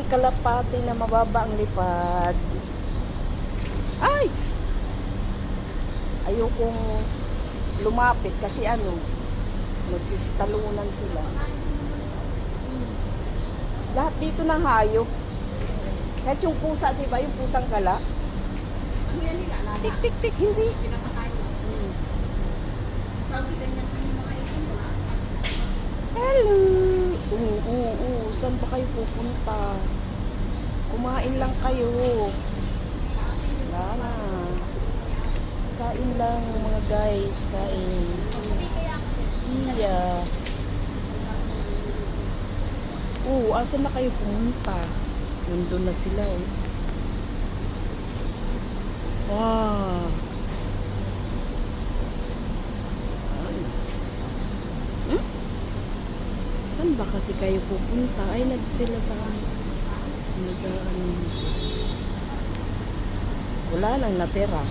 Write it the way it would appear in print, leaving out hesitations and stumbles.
kalapati na mababa ang lipad. Ay! Ayokong lumapit kasi nagsisitalunan sila. Lahat dito ng hayop. Kahit yung pusa, di ba? Yung pusang gala. Ano yan nila? Lala? Tik, tik, tik, hindi. Pinapakain mo. Sabi ganyan pa yung mga ito mo. Hello! Saan ba kayo pupunta? Kumain lang kayo. Wala na. Kain lang mga guys. Kain. Iya. Asan na kayo pumunta? Nandun na sila Wow. Saan ba kasi kayo pupunta? Ay, nandun sila sa wala nang natira.